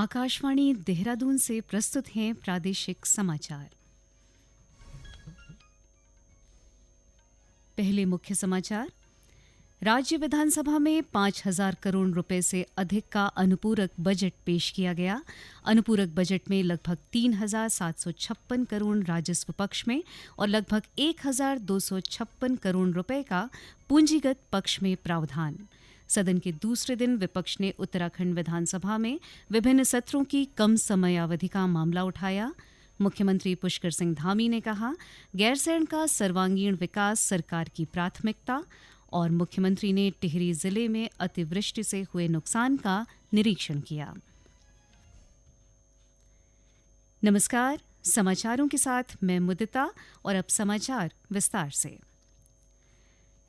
आकाशवाणी देहरादून से प्रस्तुत हैं प्रादेशिक समाचार। पहले मुख्य समाचार। राज्य विधानसभा में 5,000 करोड़ रुपए से अधिक का अनुपूरक बजट पेश किया गया। अनुपूरक बजट में लगभग 3,756 करोड़ राजस्व पक्ष में और लगभग 1,256 करोड़ रुपए का पूंजीगत पक्ष में प्रावधान। सदन के दूसरे दिन विपक्ष ने उत्तराखंड विधानसभा में विभिन्न सत्रों की कम समयावधि का मामला उठाया। मुख्यमंत्री पुष्कर सिंह धामी ने कहा, गैरसैंण का सर्वांगीण विकास सरकार की प्राथमिकता। और मुख्यमंत्री ने टिहरी जिले में अतिवृष्टि से हुए नुकसान का निरीक्षण किया। नमस्कार, समाचारों के साथ मैं मुदिता और अब समाचार विस्तार से।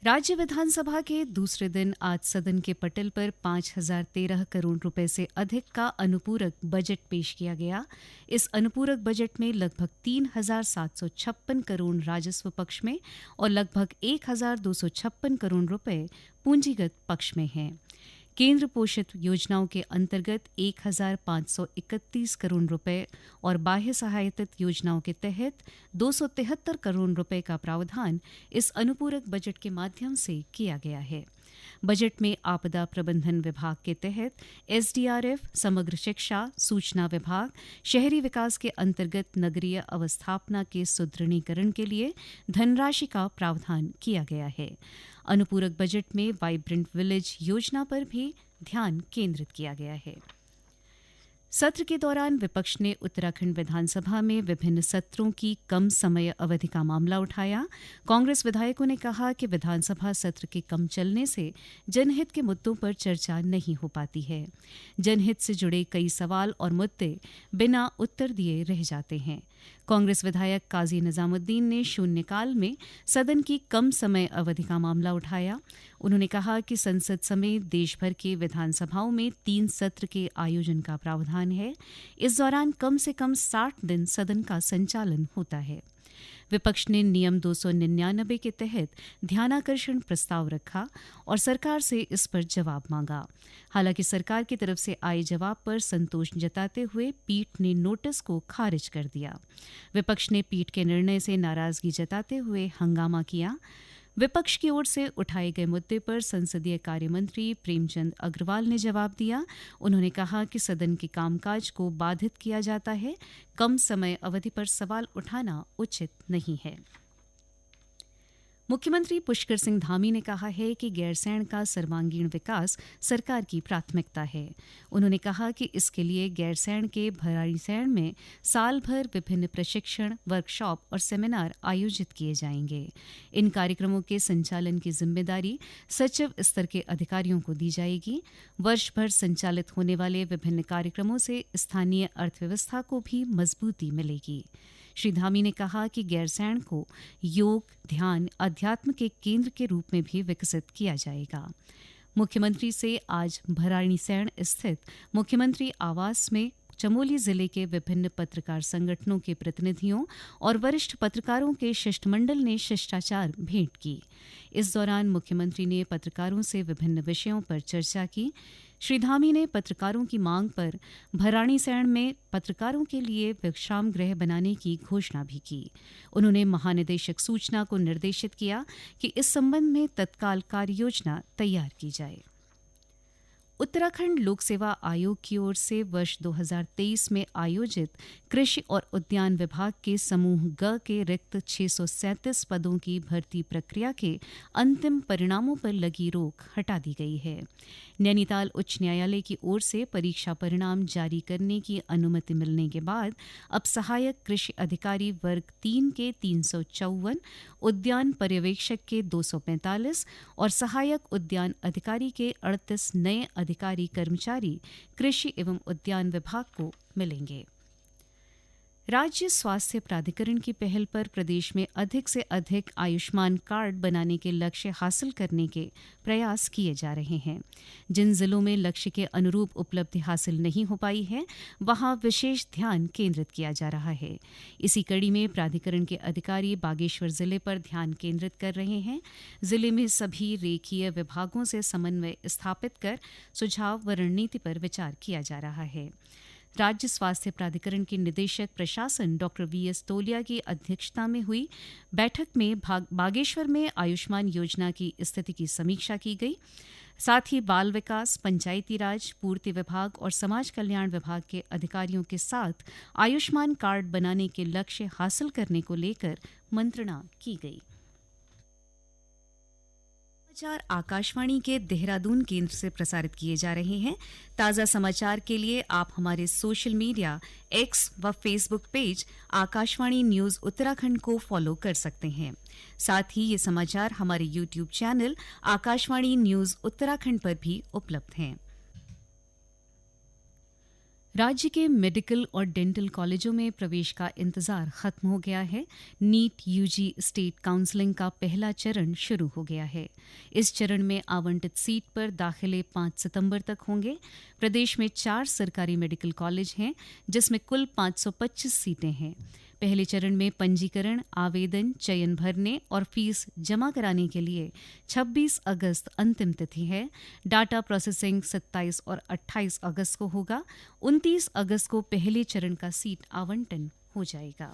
राज्य विधानसभा के दूसरे दिन आज सदन के पटल पर 5,013 करोड़ रुपए से अधिक का अनुपूरक बजट पेश किया गया। इस अनुपूरक बजट में लगभग 3,756 करोड़ राजस्व पक्ष में और लगभग 1,256 करोड़ रुपए पूंजीगत पक्ष में हैं। केंद्र पोषित योजनाओं के अंतर्गत 1,531 करोड़ रुपए और बाह्य सहायतित योजनाओं के तहत 273 करोड़ रुपए का प्रावधान इस अनुपूरक बजट के माध्यम से किया गया है। बजट में आपदा प्रबंधन विभाग के तहत एसडीआरएफ, समग्र शिक्षा, सूचना विभाग, शहरी विकास के अंतर्गत नगरीय अवस्थापना के सुदृढ़ीकरण के लिए धनराशि का प्रावधान किया गया है। अनुपूरक बजट में वाइब्रेंट विलेज योजना पर भी ध्यान केंद्रित किया गया है। सत्र के दौरान विपक्ष ने उत्तराखंड विधानसभा में विभिन्न सत्रों की कम समय अवधि का मामला उठाया। कांग्रेस विधायकों ने कहा कि विधानसभा सत्र के कम चलने से जनहित के मुद्दों पर चर्चा नहीं हो पाती है। जनहित से जुड़े कई सवाल और मुद्दे बिना उत्तर दिए रह जाते हैं। कांग्रेस विधायक काजी निजामुद्दीन ने शून्यकाल में सदन की कम समय अवधि का मामला उठाया। उन्होंने कहा कि संसद समेत देश भर के विधानसभाओं में 3 सत्र के आयोजन का प्रावधान है। इस दौरान कम से कम 60 दिन सदन का संचालन होता है। विपक्ष ने नियम 299 के तहत ध्यानाकर्षण प्रस्ताव रखा और सरकार से इस पर जवाब मांगा। हालांकि सरकार की तरफ से आए जवाब पर संतोष जताते हुए पीठ ने नोटिस को खारिज कर दिया। विपक्ष ने पीठ के निर्णय से नाराजगी जताते हुए हंगामा किया। विपक्ष की ओर से उठाए गए मुद्दे पर संसदीय कार्य मंत्री प्रेमचंद अग्रवाल ने जवाब दिया। उन्होंने कहा कि सदन के कामकाज को बाधित किया जाता है। कम समय अवधि पर सवाल उठाना उचित नहीं है। मुख्यमंत्री पुष्कर सिंह धामी ने कहा है कि गैरसैंण का सर्वांगीण विकास सरकार की प्राथमिकता है। उन्होंने कहा कि इसके लिए गैरसैंण के भराड़ीसैंण में साल भर विभिन्न प्रशिक्षण, वर्कशॉप और सेमिनार आयोजित किए जाएंगे। इन कार्यक्रमों के संचालन की जिम्मेदारी सचिव स्तर के अधिकारियों को दी जाएगी। वर्ष भर संचालित होने वाले विभिन्न कार्यक्रमों से स्थानीय अर्थव्यवस्था को भी मजबूती मिलेगी। श्री धामी ने कहा कि गैरसैंण को योग, ध्यान, अध्यात्म के केंद्र के रूप में भी विकसित किया जाएगा। मुख्यमंत्री से आज भराड़ीसैंण स्थित मुख्यमंत्री आवास में चमोली जिले के विभिन्न पत्रकार संगठनों के प्रतिनिधियों और वरिष्ठ पत्रकारों के शिष्टमंडल ने शिष्टाचार भेंट की। इस दौरान मुख्यमंत्री ने पत्रकारों से विभिन्न विषयों पर चर्चा की। श्री धामी ने पत्रकारों की मांग पर भराड़ीसैंण में पत्रकारों के लिए विश्राम गृह बनाने की घोषणा भी की। उन्होंने महानिदेशक सूचना को निर्देशित किया कि इस संबंध में तत्काल कार्ययोजना तैयार की जाए। उत्तराखंड लोक सेवा आयोग की ओर से वर्ष 2023 में आयोजित कृषि और उद्यान विभाग के समूह ग के रिक्त 637 पदों की भर्ती प्रक्रिया के अंतिम परिणामों पर लगी रोक हटा दी गई है। नैनीताल उच्च न्यायालय की ओर से परीक्षा परिणाम जारी करने की अनुमति मिलने के बाद अब सहायक कृषि अधिकारी वर्ग 3 के 354, उद्यान पर्यवेक्षक के 245 और सहायक उद्यान अधिकारी के 38 नए अधिकारी कर्मचारी कृषि एवं उद्यान विभाग को मिलेंगे। राज्य स्वास्थ्य प्राधिकरण की पहल पर प्रदेश में अधिक से अधिक आयुष्मान कार्ड बनाने के लक्ष्य हासिल करने के प्रयास किए जा रहे हैं। जिन जिलों में लक्ष्य के अनुरूप उपलब्धि हासिल नहीं हो पाई है, वहां विशेष ध्यान केंद्रित किया जा रहा है। इसी कड़ी में प्राधिकरण के अधिकारी बागेश्वर जिले पर ध्यान केंद्रित कर रहे हैं। जिले में सभी रेखीय विभागों से समन्वय स्थापित कर सुझाव व रणनीति पर विचार किया जा रहा है। राज्य स्वास्थ्य प्राधिकरण के निदेशक प्रशासन डॉक्टर वीएस तोलिया की अध्यक्षता में हुई बैठक में बागेश्वर में आयुष्मान योजना की स्थिति की समीक्षा की गई। साथ ही बाल विकास, पंचायती राज, पूर्ति विभाग और समाज कल्याण विभाग के अधिकारियों के साथ आयुष्मान कार्ड बनाने के लक्ष्य हासिल करने को लेकर मंत्रणा की गई। समाचार आकाशवाणी के देहरादून केंद्र से प्रसारित किए जा रहे हैं। ताज़ा समाचार के लिए आप हमारे सोशल मीडिया एक्स व Facebook page Akashvani news Uttarakhand को फॉलो कर सकते हैं। साथ ही ये समाचार हमारे YouTube channel Akashvani news Uttarakhand पर भी उपलब्ध हैं। राज्य के मेडिकल और डेंटल कॉलेजों में प्रवेश का इंतजार खत्म हो गया है। नीट यूजी स्टेट काउंसलिंग का पहला चरण शुरू हो गया है। इस चरण में आवंटित सीट पर दाखिले 5 सितंबर तक होंगे। प्रदेश में 4 सरकारी मेडिकल कॉलेज हैं, जिसमें कुल 525 सीटें हैं। पहले चरण में पंजीकरण, आवेदन, चयन भरने और फीस जमा कराने के लिए 26 अगस्त अंतिम तिथि है। डाटा प्रोसेसिंग 27 और 28 अगस्त को होगा। 29 अगस्त को पहले चरण का सीट आवंटन हो जाएगा।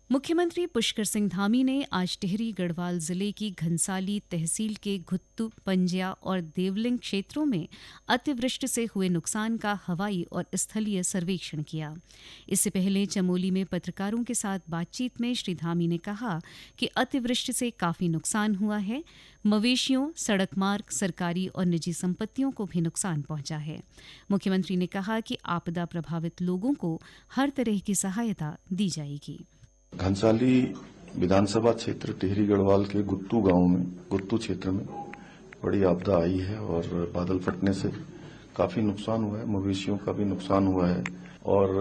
मुख्यमंत्री पुष्कर सिंह धामी ने आज टिहरी गढ़वाल जिले की घनसाली तहसील के घुत्तू, पंजिया और देवलिंग क्षेत्रों में अतिवृष्टि से हुए नुकसान का हवाई और स्थलीय सर्वेक्षण किया। इससे पहले चमोली में पत्रकारों के साथ बातचीत में श्री धामी ने कहा कि अतिवृष्टि से काफी नुकसान हुआ है। मवेशियों, सड़क मार्ग, सरकारी और निजी संपत्तियों को भी नुकसान पहुंचा है। मुख्यमंत्री ने कहा कि आपदा प्रभावित लोगों को हर तरह की सहायता दी जाएगी। घनसाली विधानसभा क्षेत्र टिहरी गढ़वाल के गुत्तू गांव में, गुत्तू क्षेत्र में बड़ी आपदा आई है और बादल फटने से काफी नुकसान हुआ है। मवेशियों का भी नुकसान हुआ है और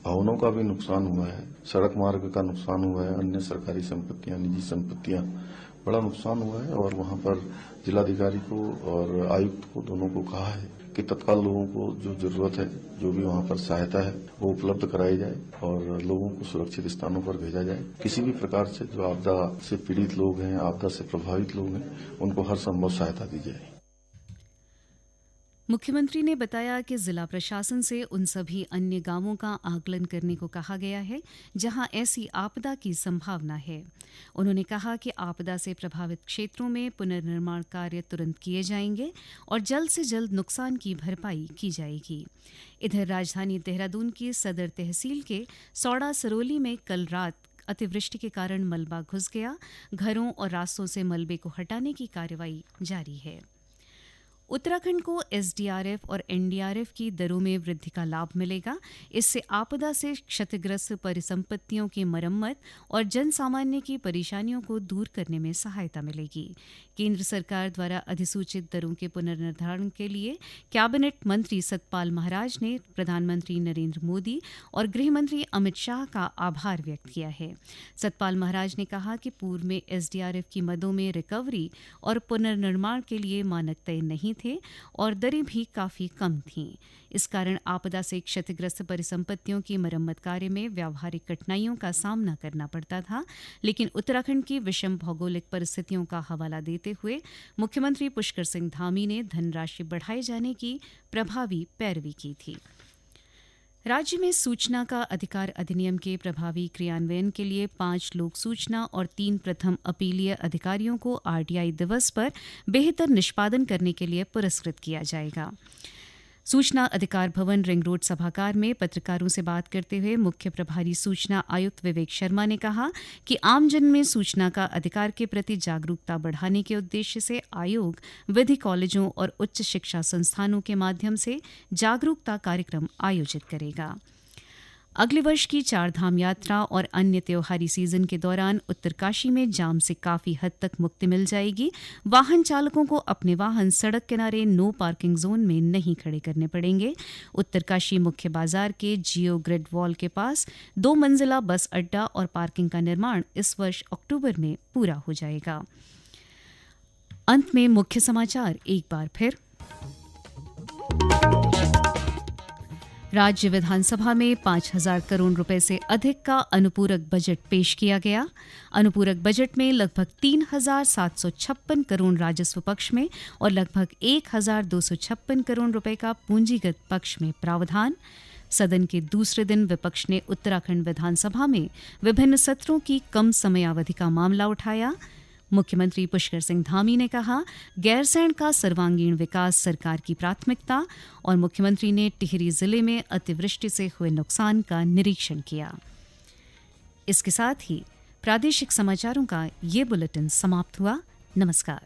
भवनों का भी नुकसान हुआ है। सड़क मार्ग का नुकसान हुआ है। अन्य सरकारी संपत्तियां, निजी संपत्तियां, बड़ा नुकसान हुआ है। और वहां पर जिलाधिकारी को और आयुक्त को दोनों को कहा है कि तत्काल लोगों को जो जरूरत है, जो भी वहां पर सहायता है, वो उपलब्ध कराई जाए और लोगों को सुरक्षित स्थानों पर भेजा जाए। किसी भी प्रकार से जो आपदा से पीड़ित लोग हैं, आपदा से प्रभावित लोग हैं, उनको हर संभव सहायता दी जाए। मुख्यमंत्री ने बताया कि जिला प्रशासन से उन सभी अन्य गांवों का आकलन करने को कहा गया है जहां ऐसी आपदा की संभावना है। उन्होंने कहा कि आपदा से प्रभावित क्षेत्रों में पुनर्निर्माण कार्य तुरंत किए जाएंगे और जल्द से जल्द नुकसान की भरपाई की जाएगी। इधर राजधानी देहरादून की सदर तहसील के सौड़ा सरोली में कल रात अतिवृष्टि के कारण मलबा घुस गया। घरों और रास्तों से मलबे को हटाने की कार्रवाई जारी है। उत्तराखंड को एसडीआरएफ और एनडीआरएफ की दरों में वृद्धि का लाभ मिलेगा। इससे आपदा से क्षतिग्रस्त परिसंपत्तियों की मरम्मत और जन सामान्य की परेशानियों को दूर करने में सहायता मिलेगी। केंद्र सरकार द्वारा अधिसूचित दरों के पुनर्निर्धारण के लिए कैबिनेट मंत्री सतपाल महाराज ने प्रधानमंत्री नरेंद्र मोदी और गृह मंत्री अमित शाह का आभार व्यक्त किया है। सतपाल महाराज ने कहा कि पूर्व में एसडीआरएफ की मदों में रिकवरी और पुनर्निर्माण के लिए मानक तय नहीं थे और दरें भी काफी कम थीं। इस कारण आपदा से क्षतिग्रस्त परिसंपत्तियों की मरम्मत कार्य में व्यावहारिक कठिनाइयों का सामना करना पड़ता था। लेकिन उत्तराखंड की विषम भौगोलिक परिस्थितियों का हवाला देते हुए मुख्यमंत्री पुष्कर सिंह धामी ने धनराशि बढ़ाए जाने की प्रभावी पैरवी की थी। राज्य में सूचना का अधिकार अधिनियम के प्रभावी क्रियान्वयन के लिए 5 लोक सूचना और 3 प्रथम अपीलीय अधिकारियों को आरटीआई दिवस पर बेहतर निष्पादन करने के लिए पुरस्कृत किया जाएगा। सूचना अधिकार भवन रिंग रोड सभागार में पत्रकारों से बात करते हुए मुख्य प्रभारी सूचना आयुक्त विवेक शर्मा ने कहा कि आमजन में सूचना का अधिकार के प्रति जागरूकता बढ़ाने के उद्देश्य से आयोग विधि कॉलेजों और उच्च शिक्षा संस्थानों के माध्यम से जागरूकता कार्यक्रम आयोजित करेगा। अगले वर्ष की 4 धाम यात्रा और अन्य त्योहारी सीजन के दौरान उत्तरकाशी में जाम से काफी हद तक मुक्ति मिल जाएगी। वाहन चालकों को अपने वाहन सड़क किनारे नो पार्किंग जोन में नहीं खड़े करने पड़ेंगे। उत्तरकाशी मुख्य बाजार के जियो ग्रिड वॉल के पास 2 मंजिला बस अड्डा और पार्किंग का निर्माण इस वर्ष अक्टूबर में पूरा हो जाएगा। अंत में मुख्य समाचार एक बार फिर। राज्य विधानसभा में 5,000 करोड़ रुपए से अधिक का अनुपूरक बजट पेश किया गया। अनुपूरक बजट में लगभग 3,756 करोड़ राजस्व पक्ष में और लगभग 1,256 करोड़ रुपए का पूंजीगत पक्ष में प्रावधान। सदन के दूसरे दिन विपक्ष ने उत्तराखंड विधानसभा में विभिन्न सत्रों की कम समयावधि का मामला उठाया। मुख्यमंत्री पुष्कर सिंह धामी ने कहा, गैरसैंण का सर्वांगीण विकास सरकार की प्राथमिकता, और मुख्यमंत्री ने टिहरी जिले में अतिवृष्टि से हुए नुकसान का निरीक्षण किया। इसके साथ ही प्रादेशिक समाचारों का ये बुलेटिन समाप्त हुआ। नमस्कार।